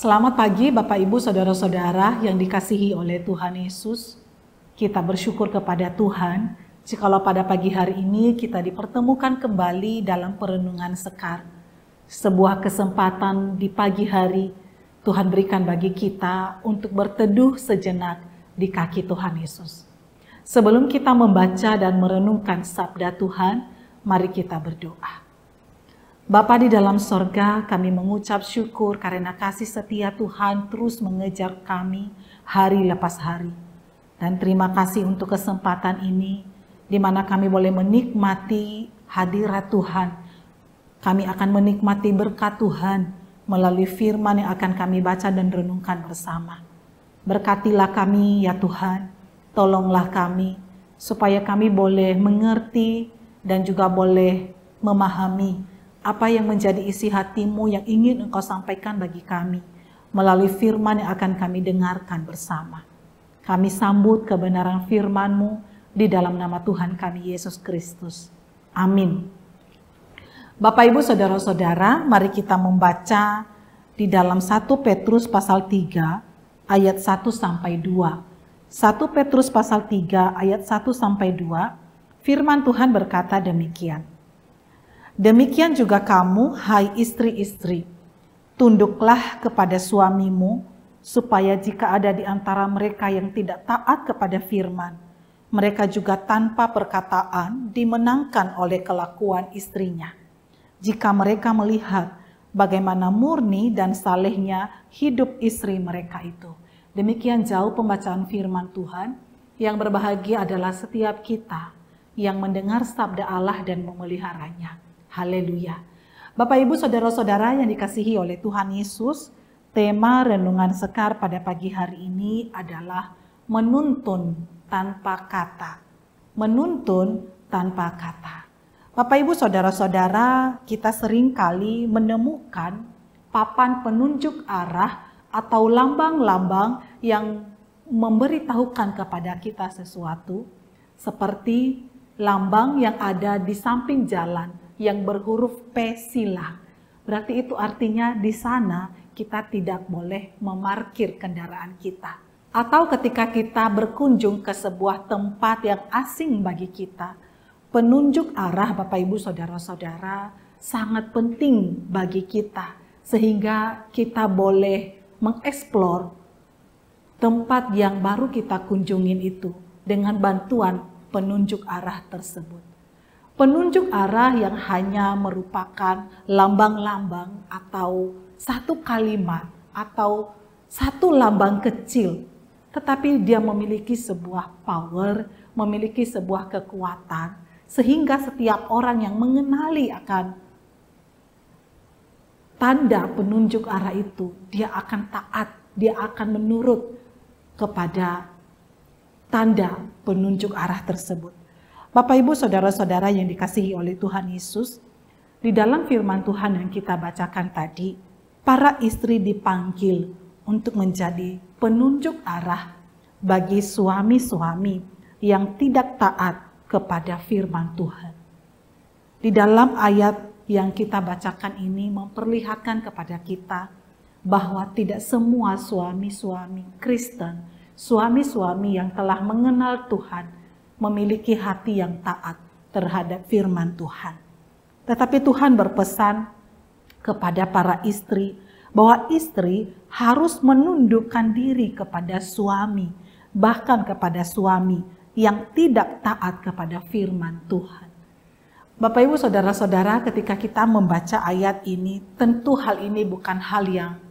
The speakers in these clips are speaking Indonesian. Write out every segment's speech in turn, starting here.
Selamat pagi Bapak Ibu Saudara-saudara yang dikasihi oleh Tuhan Yesus. Kita bersyukur kepada Tuhan jikalau pada pagi hari ini kita dipertemukan kembali dalam perenungan sekar. Sebuah kesempatan di pagi hari Tuhan berikan bagi kita untuk berteduh sejenak di kaki Tuhan Yesus. Sebelum kita membaca dan merenungkan sabda Tuhan, mari kita berdoa. Bapa di dalam sorga, kami mengucap syukur karena kasih setia Tuhan terus mengejar kami hari lepas hari. Dan terima kasih untuk kesempatan ini, di mana kami boleh menikmati hadirat Tuhan. Kami akan menikmati berkat Tuhan melalui firman yang akan kami baca dan renungkan bersama. Berkatilah kami ya Tuhan, tolonglah kami, supaya kami boleh mengerti dan juga boleh memahami apa yang menjadi isi hatimu yang ingin Engkau sampaikan bagi kami melalui firman yang akan kami dengarkan bersama. Kami sambut kebenaran firman-Mu di dalam nama Tuhan kami Yesus Kristus. Amin. Bapak Ibu Saudara-saudara, mari kita membaca di dalam 1 Petrus pasal 3 ayat 1 sampai 2. 1 Petrus pasal 3 ayat 1 sampai 2, firman Tuhan berkata demikian. Demikian juga kamu, hai istri-istri, tunduklah kepada suamimu, supaya jika ada di antara mereka yang tidak taat kepada firman, mereka juga tanpa perkataan dimenangkan oleh kelakuan istrinya. Jika mereka melihat bagaimana murni dan salehnya hidup istri mereka itu. Demikian jauh pembacaan firman Tuhan. Yang berbahagia adalah setiap kita yang mendengar sabda Allah dan memeliharanya. Haleluya. Bapak Ibu Saudara-saudara yang dikasihi oleh Tuhan Yesus, tema renungan sekar pada pagi hari ini adalah menuntun tanpa kata. Menuntun tanpa kata. Bapak Ibu Saudara-saudara, kita sering kali menemukan papan penunjuk arah atau lambang-lambang yang memberitahukan kepada kita sesuatu, seperti lambang yang ada di samping jalan yang berhuruf P silang. Berarti itu artinya di sana kita tidak boleh memarkir kendaraan kita. Atau ketika kita berkunjung ke sebuah tempat yang asing bagi kita, penunjuk arah Bapak Ibu Saudara-saudara sangat penting bagi kita. Sehingga kita boleh mengeksplor tempat yang baru kita kunjungin itu dengan bantuan penunjuk arah tersebut. Penunjuk arah yang hanya merupakan lambang-lambang atau satu kalimat atau satu lambang kecil, tetapi dia memiliki sebuah power, memiliki sebuah kekuatan, sehingga setiap orang yang mengenali akan tanda penunjuk arah itu, dia akan taat, dia akan menurut kepada tanda penunjuk arah tersebut. Bapak Ibu Saudara-saudara yang dikasihi oleh Tuhan Yesus, di dalam firman Tuhan yang kita bacakan tadi, para istri dipanggil untuk menjadi penunjuk arah bagi suami-suami yang tidak taat kepada firman Tuhan. Di dalam ayat yang kita bacakan ini memperlihatkan kepada kita bahwa tidak semua suami-suami Kristen, suami-suami yang telah mengenal Tuhan, memiliki hati yang taat terhadap firman Tuhan. Tetapi Tuhan berpesan kepada para istri bahwa istri harus menundukkan diri kepada suami, bahkan kepada suami yang tidak taat kepada firman Tuhan. Bapak Ibu Saudara-saudara, ketika kita membaca ayat ini, tentu hal ini bukan hal yang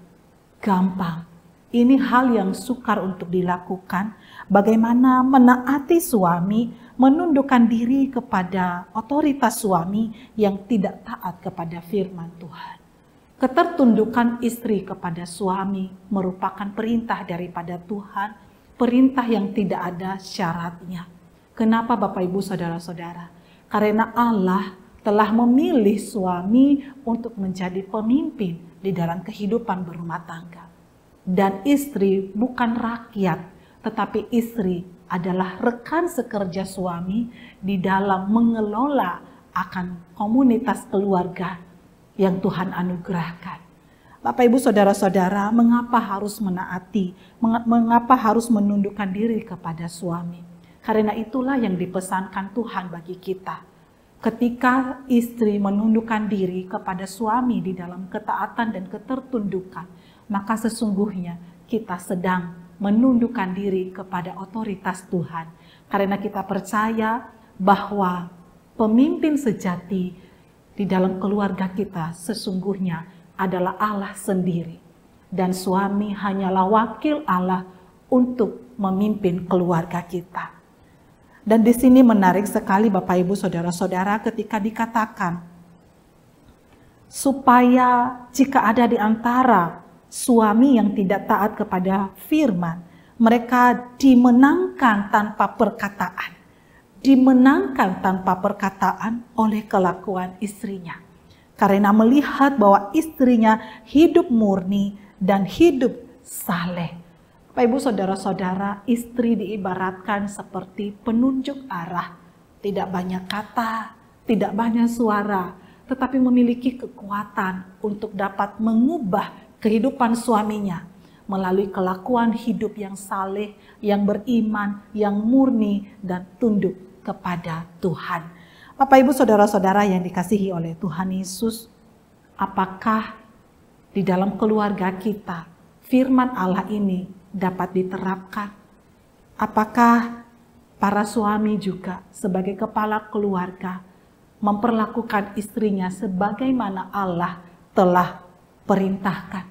gampang. Ini hal yang sukar untuk dilakukan, bagaimana menaati suami, menundukkan diri kepada otoritas suami yang tidak taat kepada firman Tuhan. Ketertundukan istri kepada suami merupakan perintah daripada Tuhan, perintah yang tidak ada syaratnya. Kenapa Bapak Ibu Saudara-saudara? Karena Allah telah memilih suami untuk menjadi pemimpin di dalam kehidupan berumah tangga. Dan istri bukan rakyat, tetapi istri adalah rekan sekerja suami di dalam mengelola akan komunitas keluarga yang Tuhan anugerahkan. Bapak Ibu Saudara-saudara, mengapa harus menaati, mengapa harus menundukkan diri kepada suami? Karena itulah yang dipesankan Tuhan bagi kita. Ketika istri menundukkan diri kepada suami di dalam ketaatan dan ketertundukan, maka sesungguhnya kita sedang menundukkan diri kepada otoritas Tuhan. Karena kita percaya bahwa pemimpin sejati di dalam keluarga kita sesungguhnya adalah Allah sendiri. Dan suami hanyalah wakil Allah untuk memimpin keluarga kita. Dan di sini menarik sekali Bapak Ibu Saudara-saudara ketika dikatakan supaya jika ada di antara suami yang tidak taat kepada firman, mereka dimenangkan tanpa perkataan. Dimenangkan tanpa perkataan oleh kelakuan istrinya. Karena melihat bahwa istrinya hidup murni dan hidup saleh. Bapak Ibu Saudara-saudara, istri diibaratkan seperti penunjuk arah. Tidak banyak kata, tidak banyak suara, tetapi memiliki kekuatan untuk dapat mengubah kehidupan suaminya melalui kelakuan hidup yang saleh, yang beriman, yang murni, dan tunduk kepada Tuhan. Bapak Ibu Saudara-saudara yang dikasihi oleh Tuhan Yesus, apakah di dalam keluarga kita firman Allah ini dapat diterapkan? Apakah para suami juga sebagai kepala keluarga memperlakukan istrinya sebagaimana Allah telah perintahkan?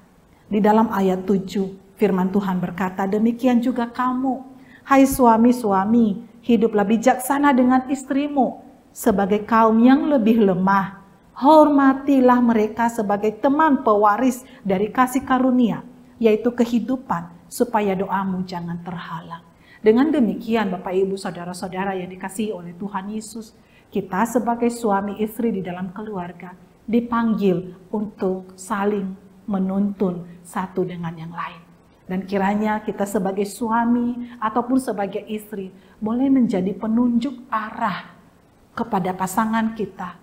Di dalam ayat 7 firman Tuhan berkata, demikian juga kamu, hai suami-suami, hiduplah bijaksana dengan istrimu sebagai kaum yang lebih lemah. Hormatilah mereka sebagai teman pewaris dari kasih karunia, yaitu kehidupan, supaya doamu jangan terhalang. Dengan demikian Bapak Ibu Saudara-saudara yang dikasihi oleh Tuhan Yesus, kita sebagai suami istri di dalam keluarga dipanggil untuk saling menuntun satu dengan yang lain. Dan kiranya kita sebagai suami ataupun sebagai istri boleh menjadi penunjuk arah kepada pasangan kita,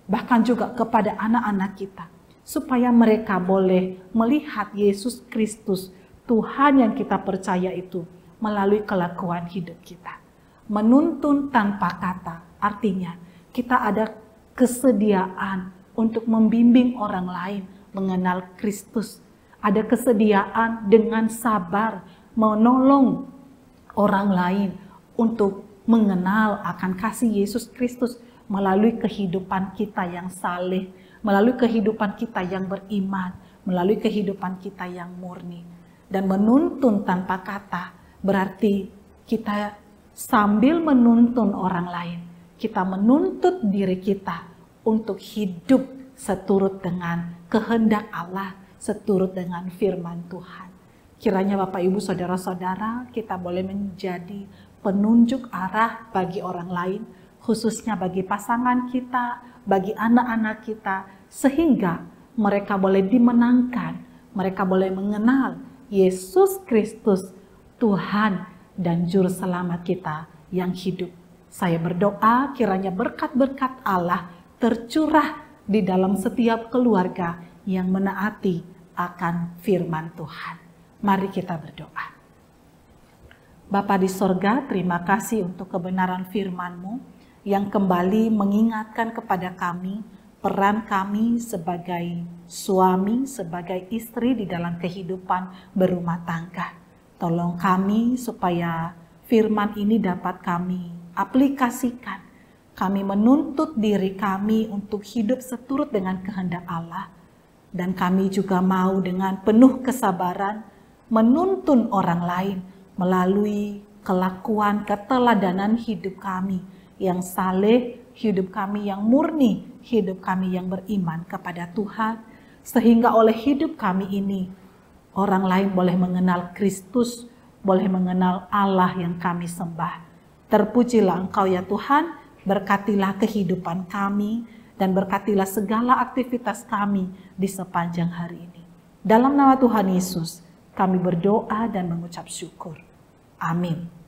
bahkan juga kepada anak-anak kita, supaya mereka boleh melihat Yesus Kristus, Tuhan yang kita percaya itu, melalui kelakuan hidup kita. Menuntun tanpa kata, artinya kita ada kesediaan untuk membimbing orang lain mengenal Kristus. Ada kesediaan dengan sabar menolong orang lain untuk mengenal akan kasih Yesus Kristus melalui kehidupan kita yang saleh, melalui kehidupan kita yang beriman, melalui kehidupan kita yang murni. Dan menuntun tanpa kata berarti kita sambil menuntun orang lain, kita menuntut diri kita untuk hidup seturut dengan kehendak Allah, seturut dengan firman Tuhan. Kiranya Bapak Ibu Saudara-saudara kita boleh menjadi penunjuk arah bagi orang lain, khususnya bagi pasangan kita, bagi anak-anak kita, sehingga mereka boleh dimenangkan, mereka boleh mengenal Yesus Kristus, Tuhan dan Juru Selamat kita yang hidup. Saya berdoa kiranya berkat-berkat Allah tercurah di dalam setiap keluarga yang menaati akan firman Tuhan. Mari kita berdoa. Bapa di sorga, terima kasih untuk kebenaran firman-Mu yang kembali mengingatkan kepada kami peran kami sebagai suami, sebagai istri di dalam kehidupan berumah tangga. Tolong kami supaya firman ini dapat kami aplikasikan. Kami menuntut diri kami untuk hidup seturut dengan kehendak Allah. Dan kami juga mau dengan penuh kesabaran menuntun orang lain melalui kelakuan keteladanan hidup kami yang saleh, hidup kami yang murni, hidup kami yang beriman kepada Tuhan. Sehingga oleh hidup kami ini, orang lain boleh mengenal Kristus, boleh mengenal Allah yang kami sembah. Terpujilah Engkau ya Tuhan, berkatilah kehidupan kami, dan berkatilah segala aktivitas kami di sepanjang hari ini. Dalam nama Tuhan Yesus, kami berdoa dan mengucap syukur. Amin.